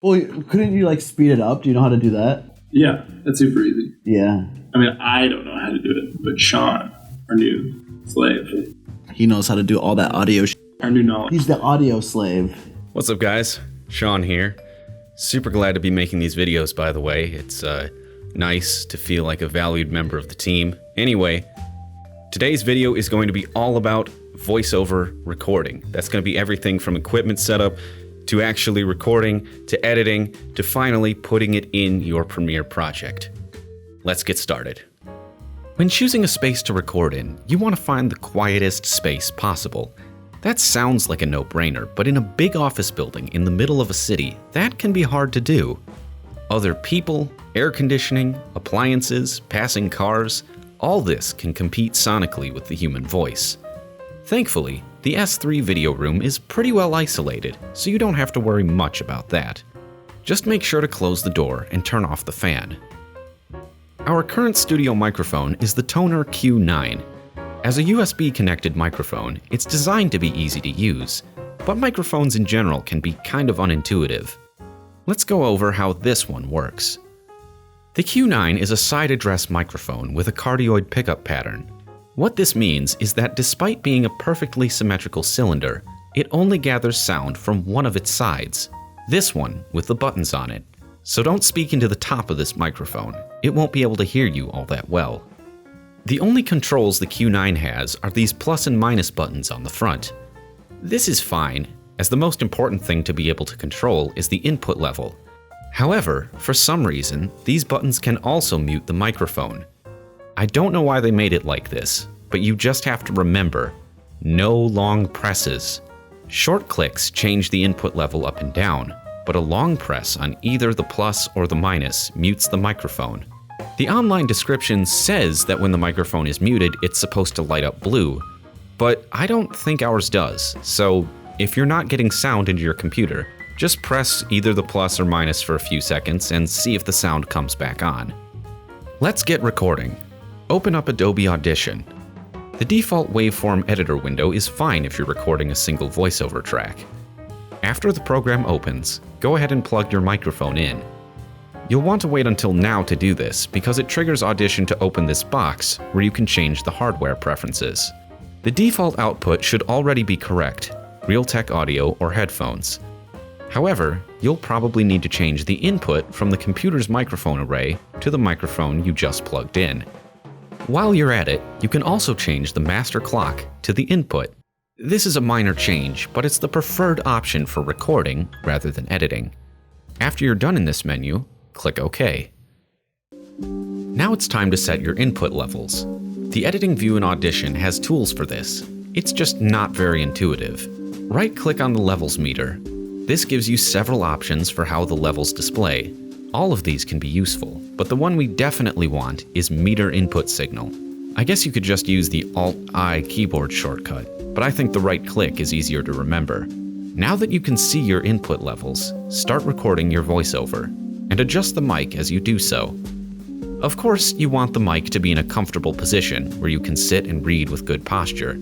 Well, couldn't you like speed it up? Do you know how to do that? Yeah, that's super easy. Yeah. I mean, I don't know how to do it, but Sean, our new slave, he knows how to do all that audio. Our new knowledge. He's the audio slave. What's up, guys? Sean here. Super glad to be making these videos, by the way. It's nice to feel like a valued member of the team. Anyway, today's video is going to be all about voiceover recording. That's going to be everything from equipment setup to actually recording, to editing, to finally putting it in your Premiere project. Let's get started. When choosing a space to record in, you want to find the quietest space possible. That sounds like a no-brainer, but in a big office building in the middle of a city, that can be hard to do. Other people, air conditioning, appliances, passing cars, all this can compete sonically with the human voice. Thankfully, the S3 video room is pretty well isolated, so you don't have to worry much about that. Just make sure to close the door and turn off the fan. Our current studio microphone is the Tonor Q9. As a USB-connected microphone, it's designed to be easy to use, but microphones in general can be kind of unintuitive. Let's go over how this one works. The Q9 is a side address microphone with a cardioid pickup pattern. What this means is that despite being a perfectly symmetrical cylinder, it only gathers sound from one of its sides, this one with the buttons on it. So don't speak into the top of this microphone. It won't be able to hear you all that well. The only controls the Q9 has are these plus and minus buttons on the front. This is fine, as the most important thing to be able to control is the input level. However, for some reason, these buttons can also mute the microphone. I don't know why they made it like this, but you just have to remember, no long presses. Short clicks change the input level up and down, but a long press on either the plus or the minus mutes the microphone. The online description says that when the microphone is muted, it's supposed to light up blue, but I don't think ours does, so if you're not getting sound into your computer, just press either the plus or minus for a few seconds and see if the sound comes back on. Let's get recording. Open up Adobe Audition. The default waveform editor window is fine if you're recording a single voiceover track. After the program opens, go ahead and plug your microphone in. You'll want to wait until now to do this because it triggers Audition to open this box where you can change the hardware preferences. The default output should already be correct, Realtek audio or headphones. However, you'll probably need to change the input from the computer's microphone array to the microphone you just plugged in. While you're at it, you can also change the master clock to the input. This is a minor change, but it's the preferred option for recording rather than editing. After you're done in this menu, click OK. Now it's time to set your input levels. The editing view in Audition has tools for this. It's just not very intuitive. Right-click on the levels meter. This gives you several options for how the levels display. All of these can be useful, but the one we definitely want is meter input signal. I guess you could just use the Alt-I keyboard shortcut, but I think the right click is easier to remember. Now that you can see your input levels, start recording your voiceover, and adjust the mic as you do so. Of course, you want the mic to be in a comfortable position where you can sit and read with good posture.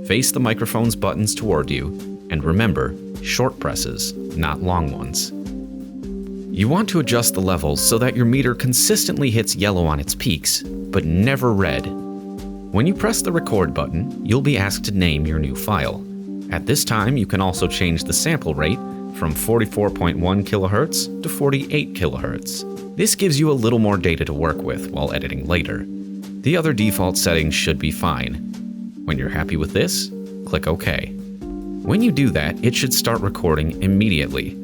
Face the microphone's buttons toward you, and remember, short presses, not long ones. You want to adjust the levels so that your meter consistently hits yellow on its peaks, but never red. When you press the record button, you'll be asked to name your new file. At this time, you can also change the sample rate from 44.1 kHz to 48 kHz. This gives you a little more data to work with while editing later. The other default settings should be fine. When you're happy with this, click OK. When you do that, it should start recording immediately.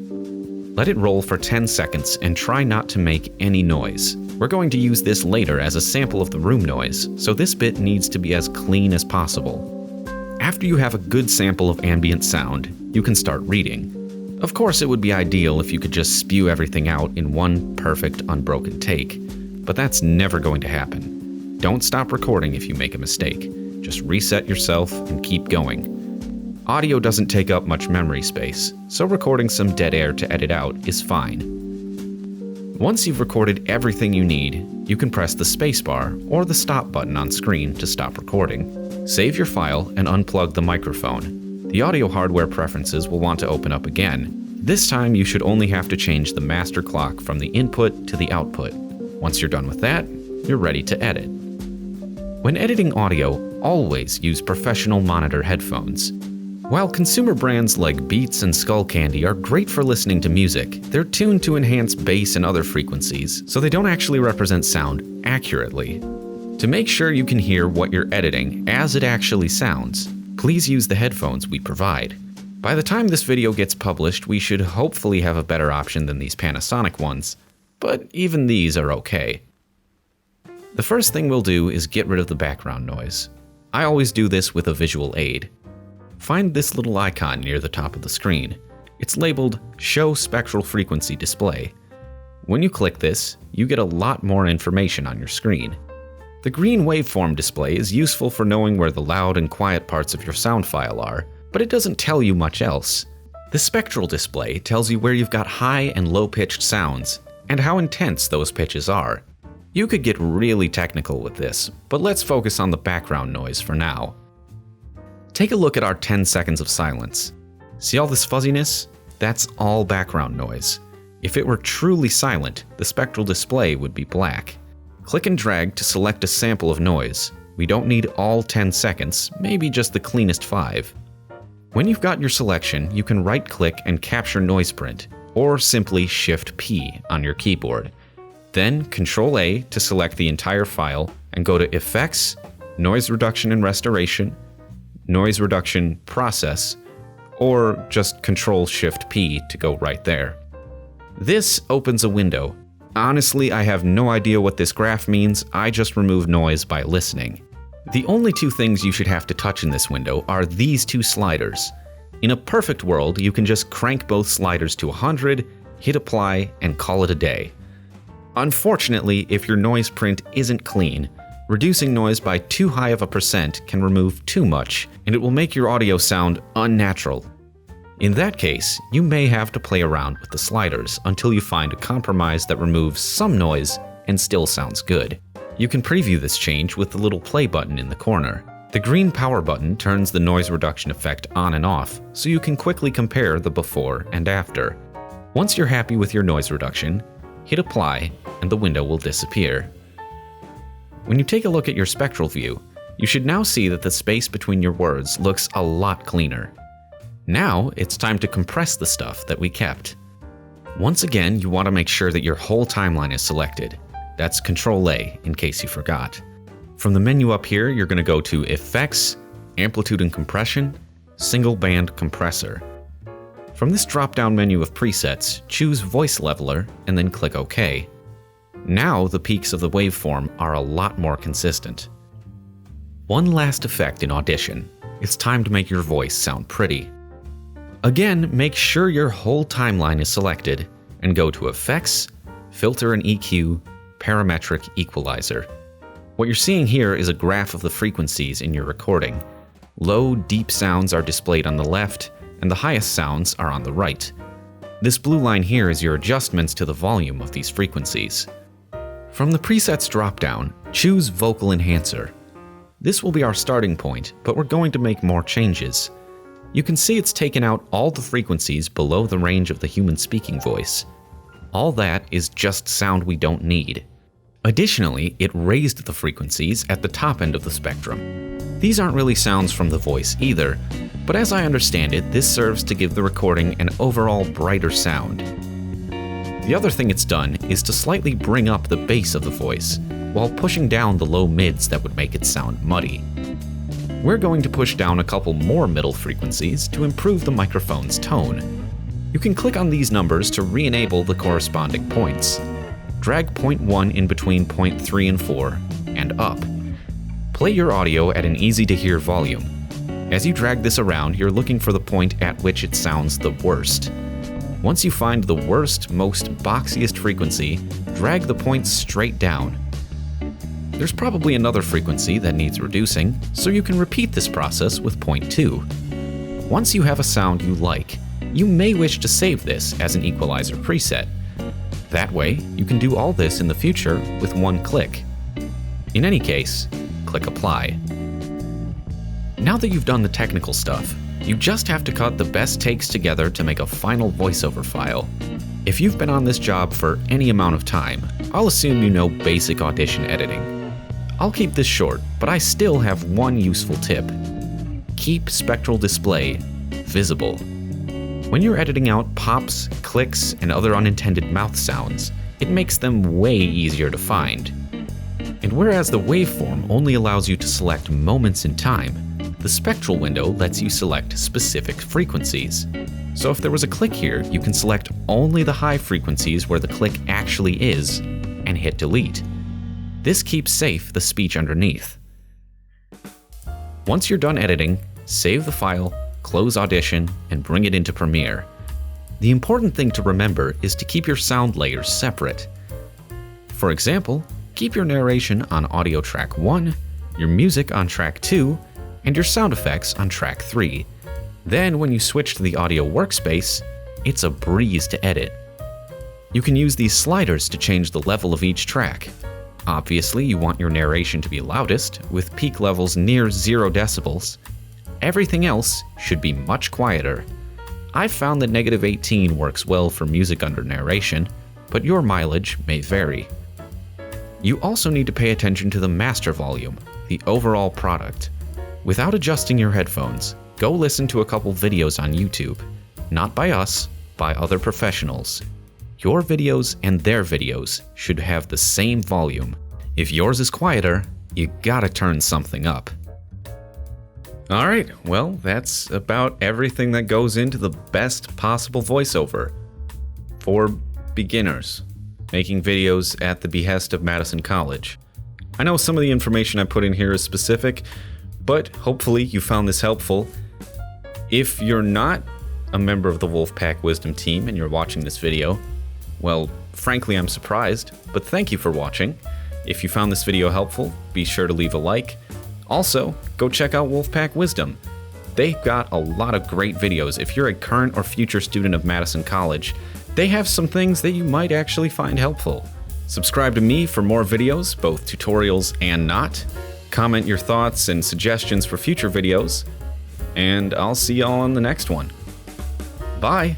Let it roll for 10 seconds and try not to make any noise. We're going to use this later as a sample of the room noise, so this bit needs to be as clean as possible. After you have a good sample of ambient sound, you can start reading. Of course, it would be ideal if you could just spew everything out in one perfect, unbroken take, but that's never going to happen. Don't stop recording if you make a mistake. Just reset yourself and keep going. Audio doesn't take up much memory space, so recording some dead air to edit out is fine. Once you've recorded everything you need, you can press the spacebar or the stop button on screen to stop recording. Save your file and unplug the microphone. The audio hardware preferences will want to open up again. This time you should only have to change the master clock from the input to the output. Once you're done with that, you're ready to edit. When editing audio, always use professional monitor headphones. While consumer brands like Beats and Skullcandy are great for listening to music, they're tuned to enhance bass and other frequencies, so they don't actually represent sound accurately. To make sure you can hear what you're editing as it actually sounds, please use the headphones we provide. By the time this video gets published, we should hopefully have a better option than these Panasonic ones, but even these are okay. The first thing we'll do is get rid of the background noise. I always do this with a visual aid. Find this little icon near the top of the screen. It's labeled Show Spectral Frequency Display. When you click this, you get a lot more information on your screen. The green waveform display is useful for knowing where the loud and quiet parts of your sound file are, but it doesn't tell you much else. The spectral display tells you where you've got high and low-pitched sounds, and how intense those pitches are. You could get really technical with this, but let's focus on the background noise for now. Take a look at our 10 seconds of silence. See all this fuzziness? That's all background noise. If it were truly silent, the spectral display would be black. Click and drag to select a sample of noise. We don't need all 10 seconds, maybe just the cleanest 5. When you've got your selection, you can right-click and capture noise print, or simply Shift-P on your keyboard. Then Control-A to select the entire file and go to Effects, Noise Reduction and Restoration, Noise Reduction Process, or just Control-Shift-P to go right there. This opens a window. Honestly, I have no idea what this graph means, I just remove noise by listening. The only two things you should have to touch in this window are these two sliders. In a perfect world, you can just crank both sliders to 100, hit apply, and call it a day. Unfortunately, if your noise print isn't clean, reducing noise by too high of a percent can remove too much, and it will make your audio sound unnatural. In that case, you may have to play around with the sliders until you find a compromise that removes some noise and still sounds good. You can preview this change with the little play button in the corner. The green power button turns the noise reduction effect on and off, so you can quickly compare the before and after. Once you're happy with your noise reduction, hit apply and the window will disappear. When you take a look at your spectral view, you should now see that the space between your words looks a lot cleaner. Now it's time to compress the stuff that we kept. Once again, you want to make sure that your whole timeline is selected. That's Control-A in case you forgot. From the menu up here, you're going to go to Effects, Amplitude and Compression, Single Band Compressor. From this drop-down menu of presets, choose Voice Leveler and then click OK. Now the peaks of the waveform are a lot more consistent. One last effect in Audition. It's time to make your voice sound pretty. Again, make sure your whole timeline is selected and go to Effects, Filter and EQ, Parametric Equalizer. What you're seeing here is a graph of the frequencies in your recording. Low, deep sounds are displayed on the left, and the highest sounds are on the right. This blue line here is your adjustments to the volume of these frequencies. From the presets drop-down, choose Vocal Enhancer. This will be our starting point, but we're going to make more changes. You can see it's taken out all the frequencies below the range of the human speaking voice. All that is just sound we don't need. Additionally, it raised the frequencies at the top end of the spectrum. These aren't really sounds from the voice either, but as I understand it, this serves to give the recording an overall brighter sound. The other thing it's done is to slightly bring up the bass of the voice, while pushing down the low mids that would make it sound muddy. We're going to push down a couple more middle frequencies to improve the microphone's tone. You can click on these numbers to re-enable the corresponding points. Drag point 1 in between point 3 and 4, and up. Play your audio at an easy-to-hear volume. As you drag this around, you're looking for the point at which it sounds the worst. Once you find the worst, most boxiest frequency, drag the points straight down. There's probably another frequency that needs reducing, so you can repeat this process with point 2. Once you have a sound you like, you may wish to save this as an equalizer preset. That way, you can do all this in the future with one click. In any case, click Apply. Now that you've done the technical stuff, You just have to cut the best takes together to make a final voiceover file. If you've been on this job for any amount of time, I'll assume you know basic Audition editing. I'll keep this short, but I still have one useful tip. Keep spectral display visible. When you're editing out pops, clicks, and other unintended mouth sounds, it makes them way easier to find. And whereas the waveform only allows you to select moments in time, the spectral window lets you select specific frequencies. So if there was a click here, you can select only the high frequencies where the click actually is, and hit delete. This keeps safe the speech underneath. Once you're done editing, save the file, close Audition, and bring it into Premiere. The important thing to remember is to keep your sound layers separate. For example, keep your narration on audio track 1, your music on track 2, and your sound effects on track 3. Then when you switch to the audio workspace, it's a breeze to edit. You can use these sliders to change the level of each track. Obviously, you want your narration to be loudest, with peak levels near 0 decibels. Everything else should be much quieter. I've found that -18 works well for music under narration, but your mileage may vary. You also need to pay attention to the master volume, the overall product. Without adjusting your headphones, go listen to a couple videos on YouTube. Not by us, by other professionals. Your videos and their videos should have the same volume. If yours is quieter, you gotta turn something up. Alright, well, that's about everything that goes into the best possible voiceover for beginners making videos at the behest of Madison College. I know some of the information I put in here is specific, but hopefully you found this helpful. If you're not a member of the Wolfpack Wisdom team and you're watching this video, well, frankly, I'm surprised, but thank you for watching. If you found this video helpful, be sure to leave a like. Also, go check out Wolfpack Wisdom. They've got a lot of great videos. If you're a current or future student of Madison College, they have some things that you might actually find helpful. Subscribe to me for more videos, both tutorials and not. Comment your thoughts and suggestions for future videos, and I'll see y'all on the next one. Bye!